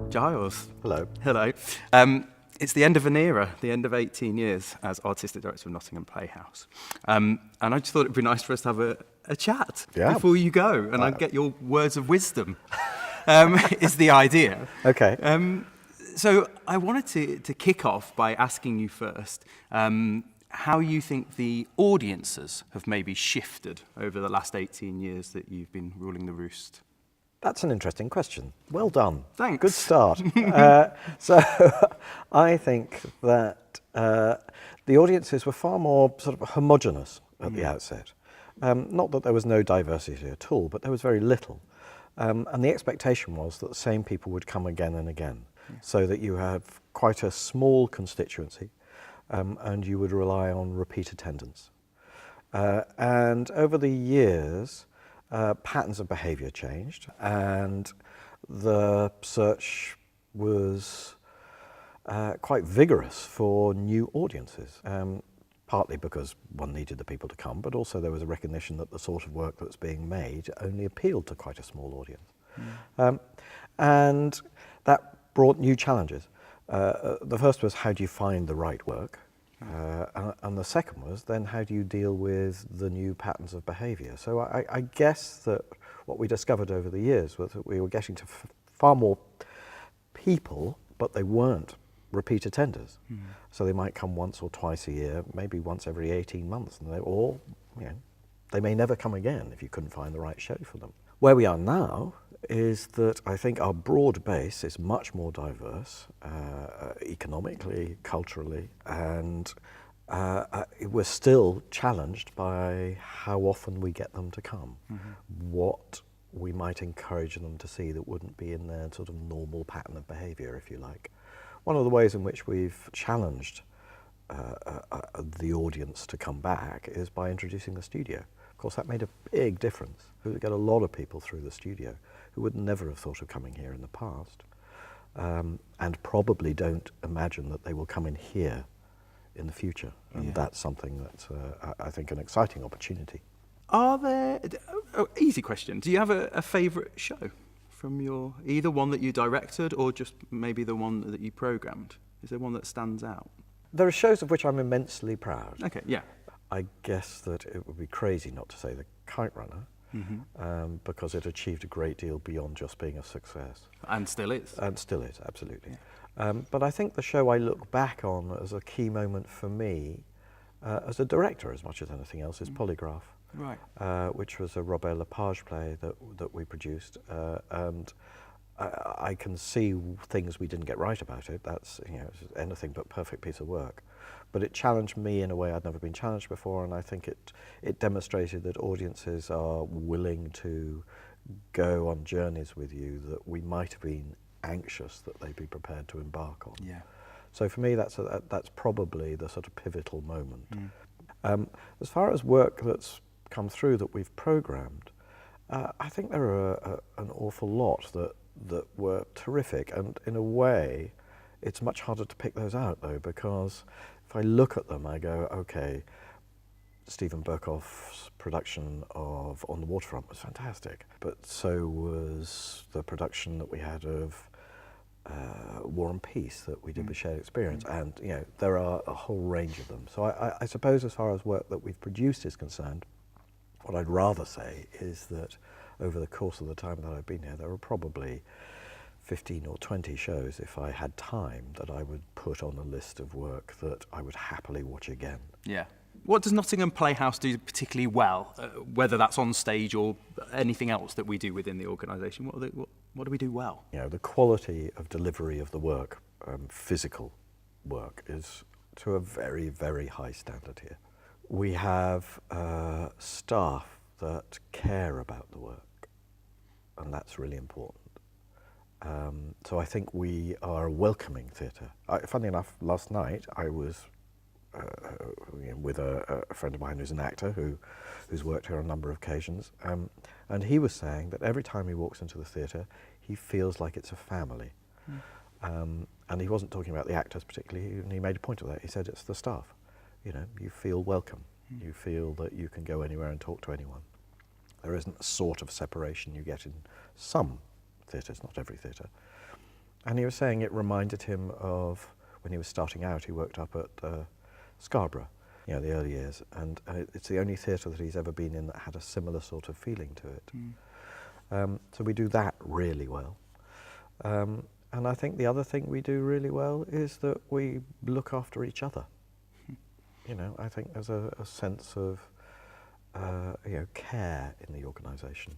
Giles. Hello. Hello. It's the end of an era, the end of 18 years as artistic director of Nottingham Playhouse. And I just thought it'd be nice for us to have a chat before you go, and I'd get your words of wisdom, is the idea. Okay. So I wanted to kick off by asking you first how you think the audiences have maybe shifted over the last 18 years that you've been ruling the roost. That's an interesting question. Well done. Thanks. Good start. So I think that the audiences were far more sort of homogenous at the outset. Not that there was no diversity at all, but there was very little. And the expectation was that the same people would come again and again, so that you have quite a small constituency and you would rely on repeat attendance. And over the years, patterns of behaviour changed, and the search was quite vigorous for new audiences, partly because one needed the people to come, but also there was a recognition that the sort of work that's being made only appealed to quite a small audience. And that brought new challenges. The first was, how do you find the right work? And the second was, then how do you deal with the new patterns of behaviour? So I guess that what we discovered over the years was that we were getting to far more people, but they weren't repeat attenders. So they might come once or twice a year, maybe once every 18 months, and they may never come again if you couldn't find the right show for them. Where we are now is that I think our broad base is much more diverse, economically, culturally, and we're still challenged by how often we get them to come, what we might encourage them to see that wouldn't be in their sort of normal pattern of behaviour, if you like. One of the ways in which we've challenged the audience to come back is by introducing the studio. Of course, that made a big difference. We get a lot of people through the studio who would never have thought of coming here in the past, and probably don't imagine that they will come in here in the future. And that's something that's, I think, an exciting opportunity. Are there, easy question, do you have a favourite show from your, either one that you directed or just maybe the one that you programmed? Is there one that stands out? There are shows of which I'm immensely proud. Okay, yeah. I guess that it would be crazy not to say The Kite Runner, because it achieved a great deal beyond just being a success. And still is. And still is, absolutely. But I think the show I look back on as a key moment for me, as a director as much as anything else, is Polygraph. Right. Which was a Robert Lepage play that we produced, and I can see things we didn't get right about it. That's it's anything but perfect piece of work, but it challenged me in a way I'd never been challenged before, and I think it demonstrated that audiences are willing to go on journeys with you that we might have been anxious that they'd be prepared to embark on. Yeah. So for me, that's probably the sort of pivotal moment. As far as work that's come through that we've programmed, I think there are an awful lot that were terrific, and in a way it's much harder to pick those out though, because if I look at them I go, okay, Stephen Burkoff's production of On the Waterfront was fantastic, but so was the production that we had of War and Peace that we did with Shared Experience, and there are a whole range of them. So I suppose as far as work that we've produced is concerned, what I'd rather say is that over the course of the time that I've been here, there are probably 15 or 20 shows, if I had time, that I would put on a list of work that I would happily watch again. Yeah. What does Nottingham Playhouse do particularly well, whether that's on stage or anything else that we do within the organisation? What do we do well? The quality of delivery of the work, physical work, is to a very, very high standard here. We have staff that care about the work, and that's really important. So I think we are a welcoming theatre. Funnily enough, last night I was with a friend of mine who's an actor who's worked here on a number of occasions, and he was saying that every time he walks into the theatre he feels like it's a family. And he wasn't talking about the actors particularly, and he made a point of that. He said it's the staff. You feel welcome. You feel that you can go anywhere and talk to anyone. There isn't a sort of separation you get in some theatres, not every theatre. And he was saying it reminded him of when he was starting out. He worked up at Scarborough, the early years, and it's the only theatre that he's ever been in that had a similar sort of feeling to it. So we do that really well. And I think the other thing we do really well is that we look after each other. I think there's a sense of care in the organisation,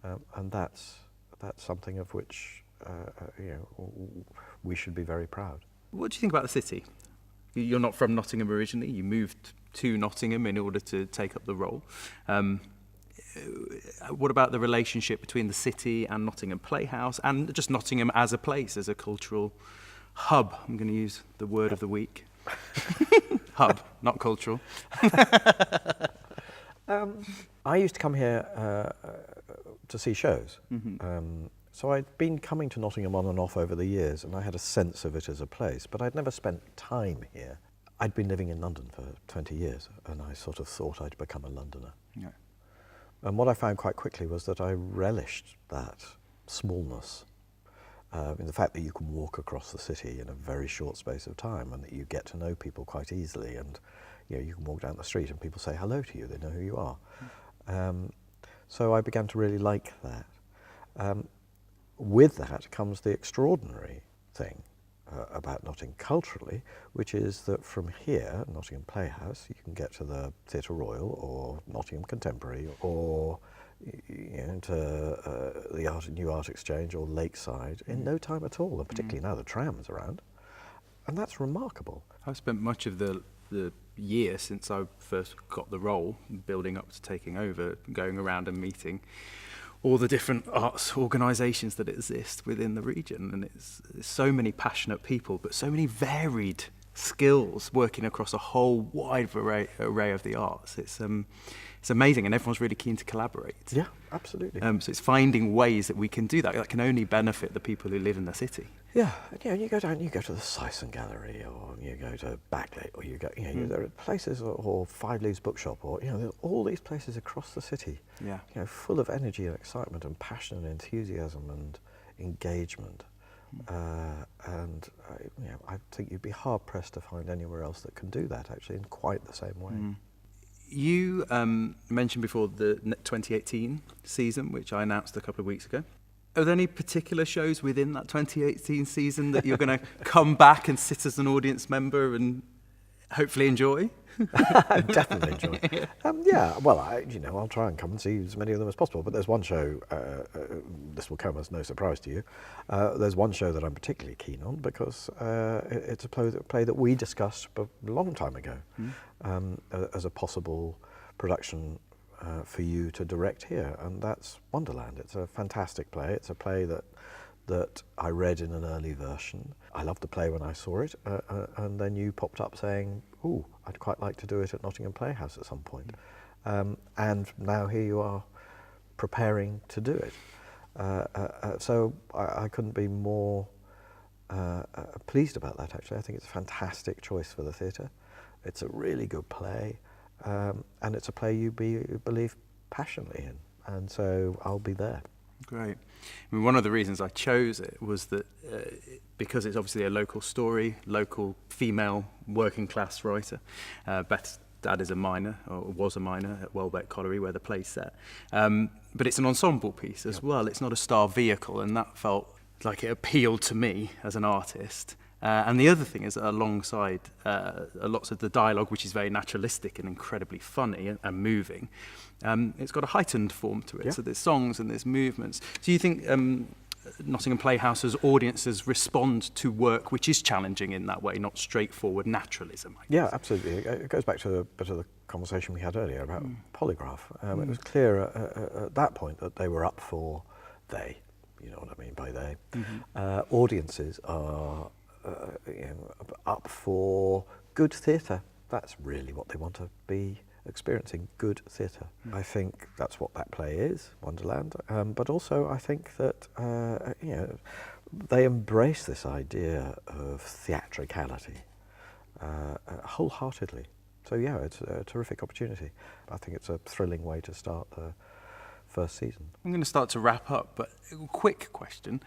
and that's something of which we should be very proud. What do you think about the city? You're not from Nottingham originally. You moved to Nottingham in order to take up the role. What about the relationship between the city and Nottingham Playhouse, and just Nottingham as a place, as a cultural hub? I'm going to use the word of the week. Hub, not cultural. I used to come here to see shows. So I'd been coming to Nottingham on and off over the years, and I had a sense of it as a place, but I'd never spent time here. I'd been living in London for 20 years, and I sort of thought I'd become a Londoner. Yeah. And what I found quite quickly was that I relished that smallness, in the fact that you can walk across the city in a very short space of time, and that you get to know people quite easily, and you can walk down the street and people say hello to you, they know who you are. So I began to really like that. With that comes the extraordinary thing about Nottingham culturally, which is that from here, Nottingham Playhouse, you can get to the Theatre Royal or Nottingham Contemporary or to the New Art Exchange or Lakeside in no time at all, and particularly now the tram's around. And that's remarkable. I've spent much of the year since I first got the role, building up to taking over, going around and meeting all the different arts organisations that exist within the region, and it's so many passionate people, but so many varied skills working across a whole wide array of the arts. It's amazing, and everyone's really keen to collaborate. Yeah, absolutely. So it's finding ways that we can do that can only benefit the people who live in the city. Yeah, you go down, you go to the Sison Gallery, or you go to Backgate, or you go, there are places, or Five Leaves Bookshop, or there's all these places across the city, full of energy and excitement and passion and enthusiasm and engagement. And I think you'd be hard pressed to find anywhere else that can do that actually in quite the same way. You mentioned before the 2018 season, which I announced a couple of weeks ago. Are there any particular shows within that 2018 season that you're going to come back and sit as an audience member and hopefully enjoy? Definitely enjoy. Well, I'll try and come and see as many of them as possible. But there's one show, this will come as no surprise to you, there's one show that I'm particularly keen on because it's a play that we discussed a long time ago as a possible production for you to direct here, and that's Wonderland. It's a fantastic play. It's a play that I read in an early version. I loved the play when I saw it, and then you popped up saying, "Ooh, I'd quite like to do it at Nottingham Playhouse at some point." And now here you are preparing to do it. So I couldn't be more pleased about that, actually. I think it's a fantastic choice for the theatre. It's a really good play. And it's a play you believe passionately in, and so I'll be there. Great. I mean, one of the reasons I chose it was that because it's obviously a local story, local female working class writer. Beth's dad is a miner, or was a miner at Welbeck Colliery, where the play's set. But it's an ensemble piece as well. It's not a star vehicle, and that felt like it appealed to me as an artist. And the other thing is that alongside lots of the dialogue, which is very naturalistic and incredibly funny and moving, it's got a heightened form to it. Yeah. So there's songs and there's movements. Do you think Nottingham Playhouse's audiences respond to work which is challenging in that way, not straightforward naturalism? Yeah, absolutely. It goes back to a bit of the conversation we had earlier about Polygraph. It was clear at that point that they were up for you know what I mean by they. Audiences are up for good theatre. That's really what they want to be experiencing, good theatre. I think that's what that play is, Wonderland, but also I think that they embrace this idea of theatricality wholeheartedly. So yeah, it's a terrific opportunity. I think it's a thrilling way to start the first season. I'm going to start to wrap up, but a quick question.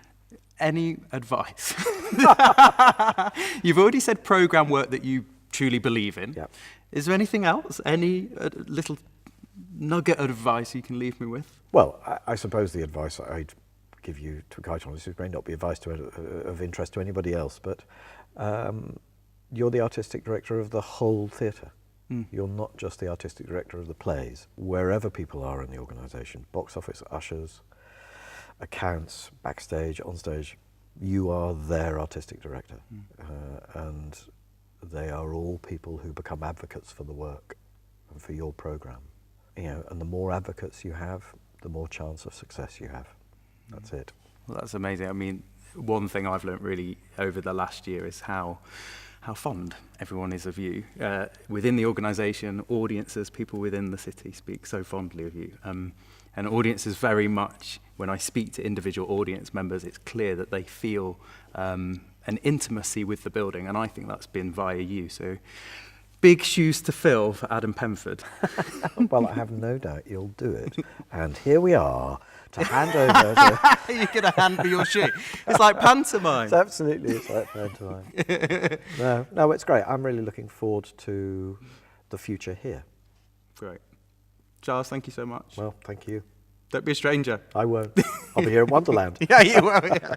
Any advice? You've already said programme work that you truly believe in. Yep. Is there anything else? Any little nugget of advice you can leave me with? Well, I suppose the advice I'd give you, to be quite honest, it may not be advice of interest to anybody else, but you're the artistic director of the whole theatre. You're not just the artistic director of the plays. Wherever people are in the organisation, box office, ushers, accounts, backstage, on stage, you are their artistic director. And they are all people who become advocates for the work and for your programme. You know, and the more advocates you have, the more chance of success you have. That's it. Well, that's amazing. I mean, one thing I've learnt really over the last year is how fond everyone is of you. Within the organisation, audiences, people within the city speak so fondly of you. And audiences very much, when I speak to individual audience members, it's clear that they feel an intimacy with the building, and I think that's been via you. So, big shoes to fill for Adam Penford. Well, I have no doubt you'll do it. And here we are to hand over to... You're going to hand me your shoe. It's like pantomime. It's like pantomime. No, it's great. I'm really looking forward to the future here. Great. Giles, thank you so much. Well, thank you. Don't be a stranger. I won't. I'll be here at Wonderland. Yeah, you will. Yeah.